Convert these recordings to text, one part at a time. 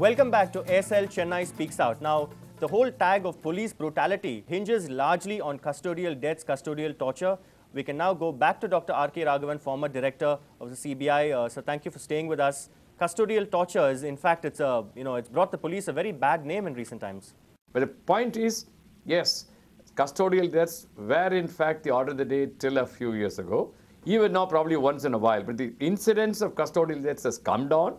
Welcome back to SL Chennai Speaks Out. Now, the whole tag of police brutality hinges largely on custodial deaths, custodial torture. We can now go back to Dr. R.K. Raghavan, former director of the CBI. So thank you for staying with us. Custodial torture is, in fact, it's brought the police a very bad name in recent times. But the point is, yes, custodial deaths were in fact the order of the day till a few years ago. Even now, probably once in a while. But the incidence of custodial deaths has come down.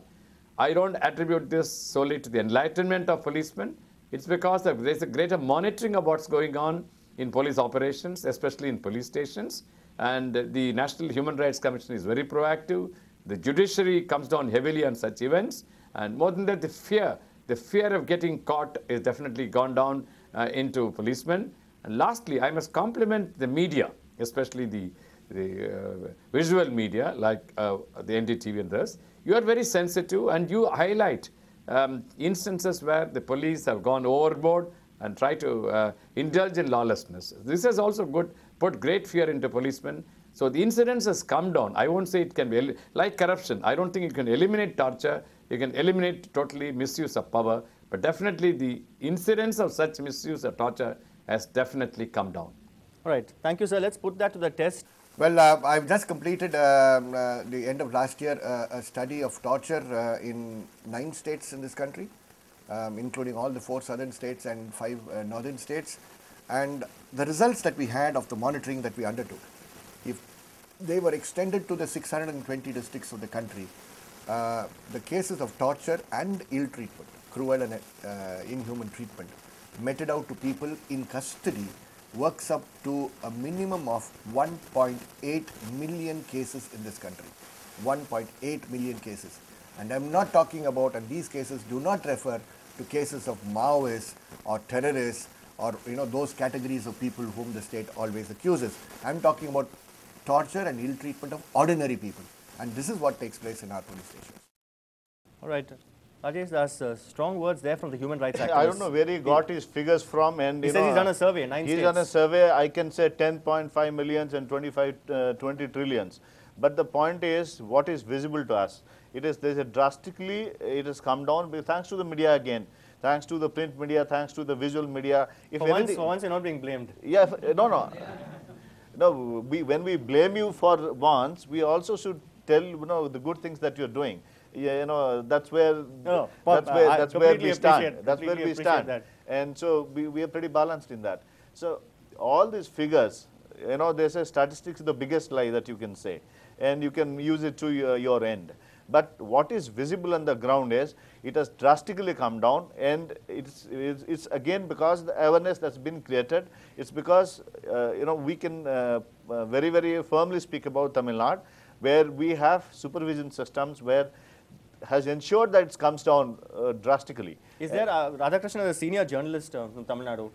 I don't attribute this solely to the enlightenment of policemen. It's because there's a greater monitoring of what's going on in police operations, especially in police stations. And the National Human Rights Commission is very proactive. The judiciary comes down heavily on such events. And more than that, the fear of getting caught is definitely gone down into policemen. And lastly, I must compliment the media, especially the visual media like the NDTV and others. You are very sensitive and you highlight instances where the police have gone overboard and try to indulge in lawlessness. This has also put great fear into policemen. So the incidence has come down. I won't say it can be like corruption. I don't think you can eliminate torture. You can eliminate totally misuse of power. But definitely the incidence of such misuse of torture has definitely come down. All right. Thank you, sir. Let's put that to the test. Well, I've just completed the end of last year a study of torture in 9 states in this country, including all the 4 southern states and 5 northern states. And the results that we had of the monitoring that we undertook, if they were extended to the 620 districts of the country, the cases of torture and ill treatment, cruel and inhuman treatment, meted out to people in custody works up to a minimum of 1.8 million cases in this country. 1.8 million cases. And I'm not talking about, and these cases do not refer to cases of Maoists or terrorists or those categories of people whom the state always accuses. I'm talking about torture and ill treatment of ordinary people. And this is what takes place in our police stations. All right. Rajesh, there's strong words there from the human rights activists. I don't know where he got his figures from. And he says he's done a survey, 9 states. He's done a survey, I can say 10.5 millions and 20 trillions. But the point is, what is visible to us? It has come down thanks to the media again. Thanks to the print media, thanks to the visual media. For once you're not being blamed. Yeah, no. When we blame you for once, we also should tell the good things that you're doing. Yeah, that's where we stand. That's where we stand. And so we are pretty balanced in that. So all these figures, they say statistics is the biggest lie that you can say, and you can use it to your end. But what is visible on the ground is it has drastically come down, and it's again because the awareness that's been created. It's because we can very, very firmly speak about Tamil Nadu, where we have supervision systems where has ensured that it comes down drastically. Is there, Radhakrishnan, as a senior journalist from Tamil Nadu,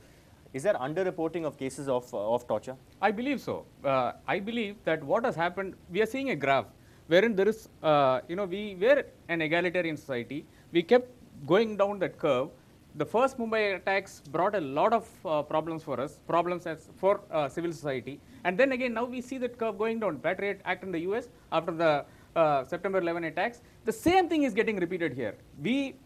is there underreporting of cases of torture? I believe so. I believe that what has happened, we are seeing a graph wherein there is, we were an egalitarian society. We kept going down that curve. The first Mumbai attacks brought a lot of problems for us, for civil society. And then again, now we see that curve going down. Patriot Act in the US after the September 11 attacks. The same thing is getting repeated here.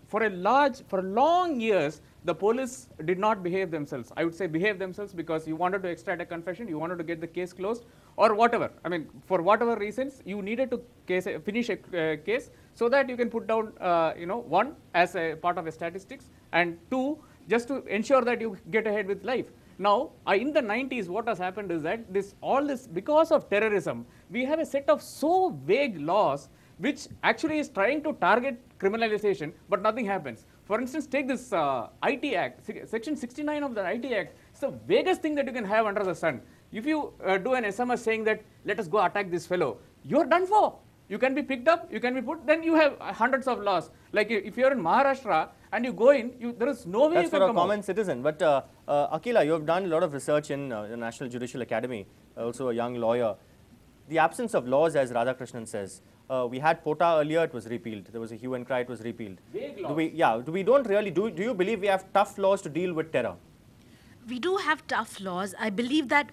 For long years, the police did not behave themselves. I would say behave themselves because you wanted to extract a confession, you wanted to get the case closed, or whatever. I mean, for whatever reasons, you needed to finish a case so that you can put down, 1, as a part of a statistics, and 2, just to ensure that you get ahead with life. Now, in the 90s, what has happened is that because of terrorism, we have a set of so vague laws which actually is trying to target criminalization, but nothing happens. For instance, take this IT Act, Section 69 of the IT Act. It's the vaguest thing that you can have under the sun. If you do an SMS saying that, let us go attack this fellow, you're done for. You can be picked up, you can be put, then you have hundreds of laws. Like if you're in Maharashtra and you go in, there is no way you can come out. That's for a common citizen. But Akila, you have done a lot of research in the National Judicial Academy, also a young lawyer. The absence of laws, as Radhakrishnan says, we had POTA earlier, it was repealed. There was a hue and cry, it was repealed. Vague laws. Do you believe we have tough laws to deal with terror? We do have tough laws. I believe that,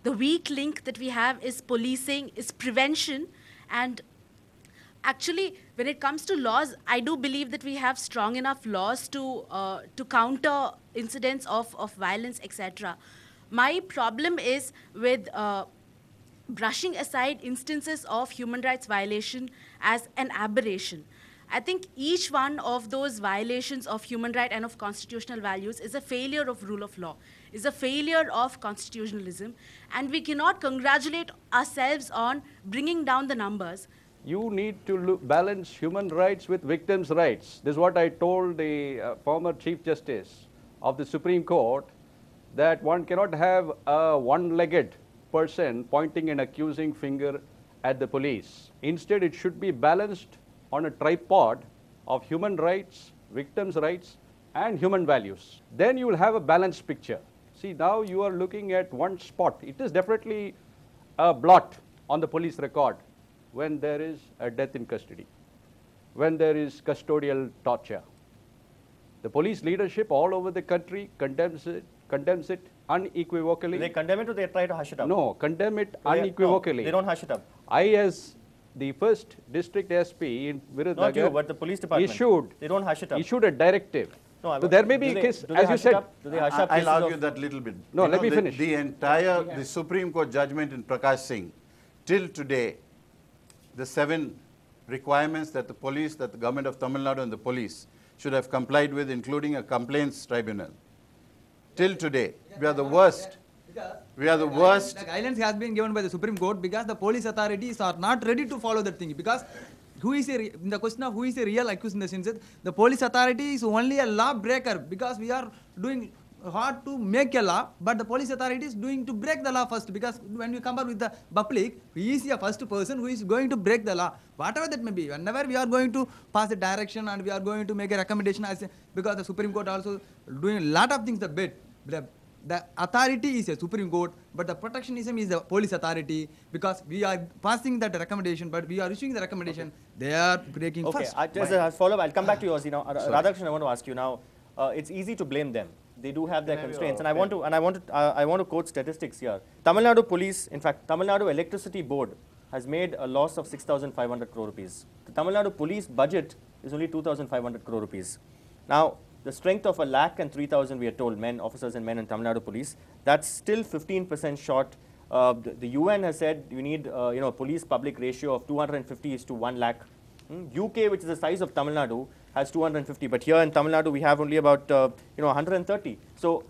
the weak link that we have is policing, is prevention, and actually, when it comes to laws, I do believe that we have strong enough laws to counter incidents of violence, etc. My problem is with brushing aside instances of human rights violation as an aberration. I think each one of those violations of human rights and of constitutional values is a failure of rule of law, is a failure of constitutionalism, and we cannot congratulate ourselves on bringing down the numbers. You need to balance human rights with victims' rights. This is what I told the former Chief Justice of the Supreme Court, that one cannot have a one-legged person pointing an accusing finger at the police. Instead, it should be balanced on a tripod of human rights, victims' rights, and human values. Then you will have a balanced picture. See, now you are looking at one spot. It is definitely a blot on the police record when there is a death in custody, when there is custodial torture. The police leadership all over the country condemns it unequivocally. They condemn it or they try to hush it up? No, condemn it unequivocally. No, they don't hush it up. I, as the first district SP in Virudhunagar, not you, but the police department. They don't hush it up. Issued a directive. No, so there may be a case, as you said. Do they hush up? I'll argue that little bit. No, let me finish. The Supreme Court judgment in Prakash Singh, till today, the 7 requirements that the police, that the government of Tamil Nadu and the police should have complied with, including a complaints tribunal. Till today, we are the worst. We are the worst. The guidance has been given by the Supreme Court because the police authorities are not ready to follow that thing. Because in the question of who is a real accused in the sense that the police authority is only a law breaker, because we are doing hard to make a law, but the police authority is doing to break the law first, because when we compare with the public, he is a first person who is going to break the law, whatever that may be. Whenever we are going to pass a direction and we are going to make a recommendation, because the Supreme Court also doing a lot of things, the authority is a Supreme Court, but the protectionism is the police authority, because we are passing that recommendation, but we are issuing the recommendation, they are breaking first. Okay, as a follow-up, I'll come back to yours. Radhakrishnan, I want to ask you now, it's easy to blame them. They do have their constraints, and I want to quote statistics here. Tamil Nadu Police, in fact, Tamil Nadu Electricity Board has made a loss of 6,500 crore rupees. The Tamil Nadu Police budget is only 2,500 crore rupees. Now, the strength of 103,000, we are told, officers and men in Tamil Nadu Police, that's still 15% short. The UN has said you need a police-public ratio of 250 is to 1 lakh. UK, which is the size of Tamil Nadu, has 250, but here in Tamil Nadu we have only about 130. So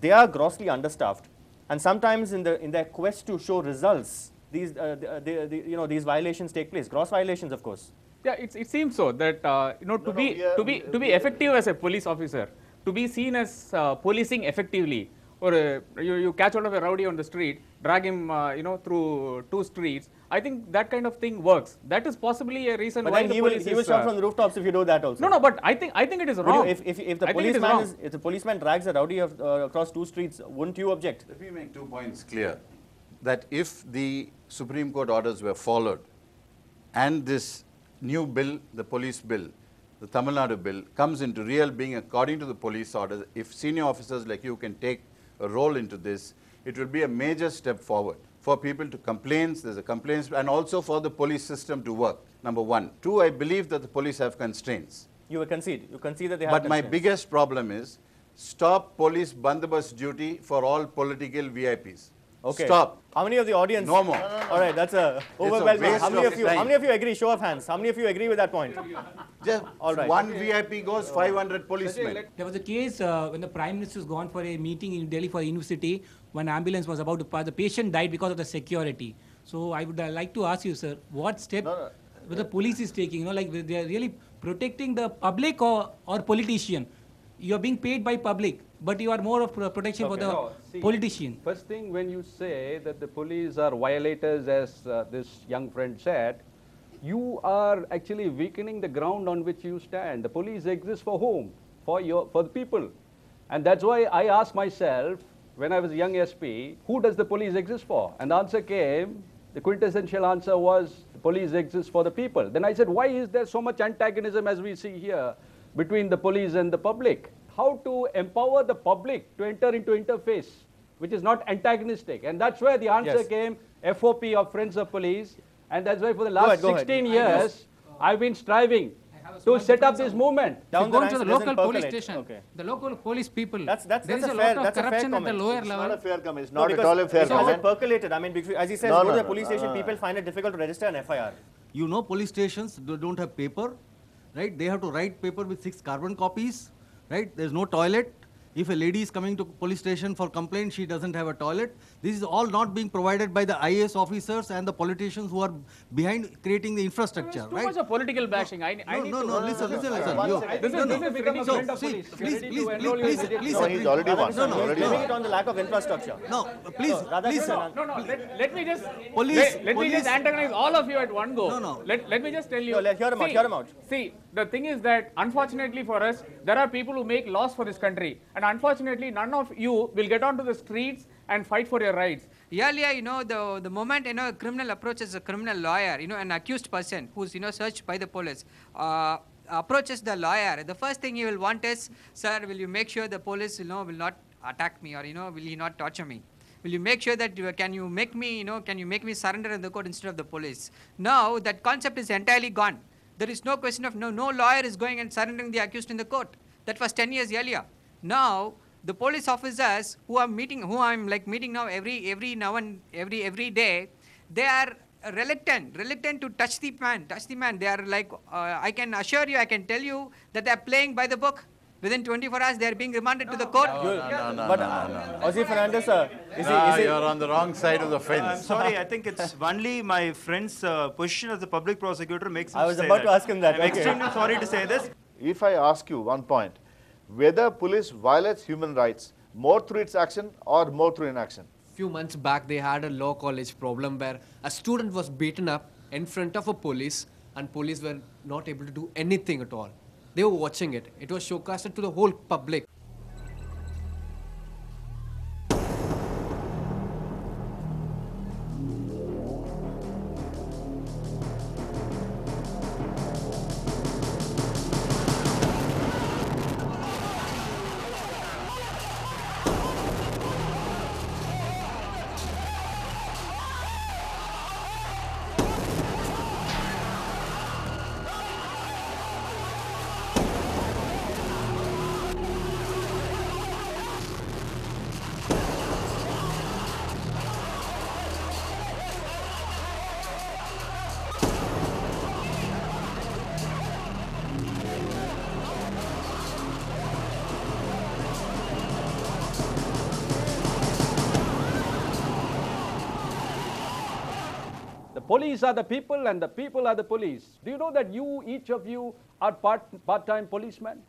they are grossly understaffed, and sometimes in their quest to show results, these these violations take place. Gross violations, of course. Yeah, it seems so that to be effective as a police officer, to be seen as policing effectively, or you catch hold of a rowdy on the street, drag him through 2 streets. I think that kind of thing works. That is possibly a reason why the police he will shout from the rooftops if you do that also. No, but I think it is wrong. If the policeman drags a rowdy across 2 streets, wouldn't you object? Let me make 2 points clear. That if the Supreme Court orders were followed, and this new bill, the police bill, the Tamil Nadu bill, comes into real being according to the police orders, if senior officers like you can take a role into this, it will be a major step forward for people to complain. There's a complaints, and also for the police system to work, number 1. 2, I believe that the police have constraints. You concede that they have But constraints. my biggest problem is, stop police bandobast duty for all political VIPs. Okay. Stop. How many of the audience? No more. All right, that's a overwhelming. waste How many of of you? time. How many of you agree? Show of hands. How many of you agree with that point? Just All right. one VIP goes 500 policemen. There was a case when the Prime Minister was gone for a meeting in Delhi for a university. When ambulance was about to pass, the patient died because of the security. So I would like to ask you, sir, what step the police is taking? Like they are really protecting the public or politician? You are being paid by public, but you are more of protection for the politician. First thing, when you say that the police are violators, as this young friend said, you are actually weakening the ground on which you stand. The police exists for whom? For the people. And that's why I asked myself, when I was a young SP, who does the police exist for? And the answer came, the quintessential answer was, the police exists for the people. Then I said, why is there so much antagonism as we see here between the police and the public? How to empower the public to enter into interface, which is not antagonistic. And that's where the answer came, FOP, of Friends of Police. And that's why for the last 16 years, I've been striving to set up this movement. Down the go to the ranks, it local doesn't police percolate. station. Okay. The local police people. That's there is a a fair, lot of that's a fair corruption at the comment. lower It's level. not a fair comment. It's No, not at all a fair it's also comment. percolated. I mean, because, as he says, No, go to no, the police no, station, people find it difficult to register an FIR. You know, police stations don't have paper, right? They have to write paper with 6 carbon copies, right? There's no toilet. If a lady is coming to police station for complaint, she doesn't have a toilet. This is all not being provided by the IAS officers and the politicians who are behind creating the infrastructure, Too right? much of political bashing. I need to. Listen. This is become a friend of police. Please, No, he's already won. Already Blaming won. it on the lack of infrastructure. No, please. No. Let me just Police- let me just antagonize all of you at one go. No. Let me just tell you. No, hear him out. See, the thing is that unfortunately for us, there are people who make laws for this country, and unfortunately, none of you will get onto the streets and fight for your rights. Earlier, the moment, a criminal approaches a criminal lawyer, an accused person who's, searched by the police, approaches the lawyer, the first thing he will want is, sir, will you make sure the police, will not attack me, or, will he not torture me? Will you make sure that, can you make me surrender in the court instead of the police? Now, that concept is entirely gone. There is no question of, no lawyer is going and surrendering the accused in the court. That was 10 years earlier. Now, the police officers who I'm meeting now every day, they are reluctant to touch the man. They are like, I can assure you, I can tell you that they are playing by the book. Within 24 hours, they are being remanded to the court. But Ozzy Fernandez, is he? You're on the wrong side of the fence. I'm sorry, I think it's only my friend's position as the public prosecutor makes him I was say about to ask him that. I'm extremely sorry to say this. If I ask you one point, whether police violates human rights more through its action or more through inaction? Few months back, they had a law college problem where a student was beaten up in front of a police, and police were not able to do anything at all. They were watching it. It was showcased to the whole public. Police are the people and the people are the police. Do you know that each of you are part-time policemen?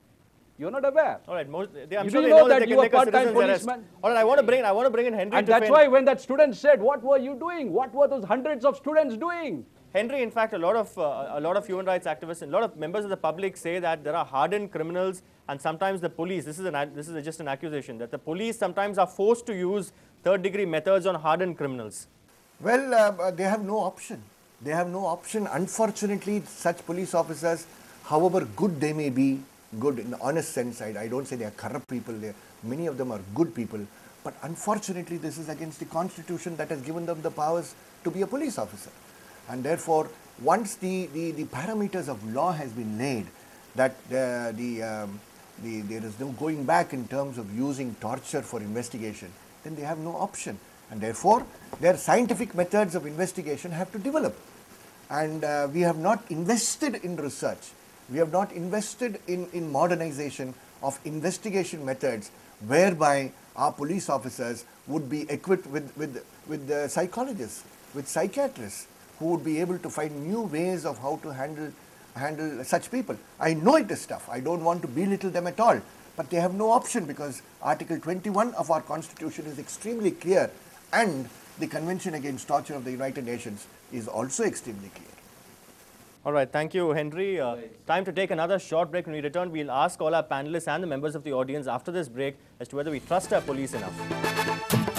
You're not aware. All right, I'm You sure do they know know that they you can are make a part-time citizen's arrest. policeman? All right, I want to bring in Henry. And to that's defend- why when that student said, what were you doing? What were those hundreds of students doing? Henry, in fact, a lot of human rights activists and a lot of members of the public say that there are hardened criminals, and sometimes the police. This is just an accusation that the police sometimes are forced to use third-degree methods on hardened criminals. Well, they have no option. They have no option. Unfortunately, such police officers, however good they may be, good in the honest sense, I don't say they are corrupt people, many of them are good people, but unfortunately this is against the constitution that has given them the powers to be a police officer. And therefore, once the parameters of law has been laid, that there is no going back in terms of using torture for investigation, then they have no option. And therefore, their scientific methods of investigation have to develop. And we have not invested in research. We have not invested in modernization of investigation methods whereby our police officers would be equipped with psychologists, with psychiatrists, who would be able to find new ways of how to handle such people. I know it is tough. I don't want to belittle them at all. But they have no option because Article 21 of our Constitution is extremely clear, and the Convention Against Torture of the United Nations is also extremely clear. All right, thank you, Henry. Time to take another short break. When we return, we'll ask all our panelists and the members of the audience after this break as to whether we trust our police enough.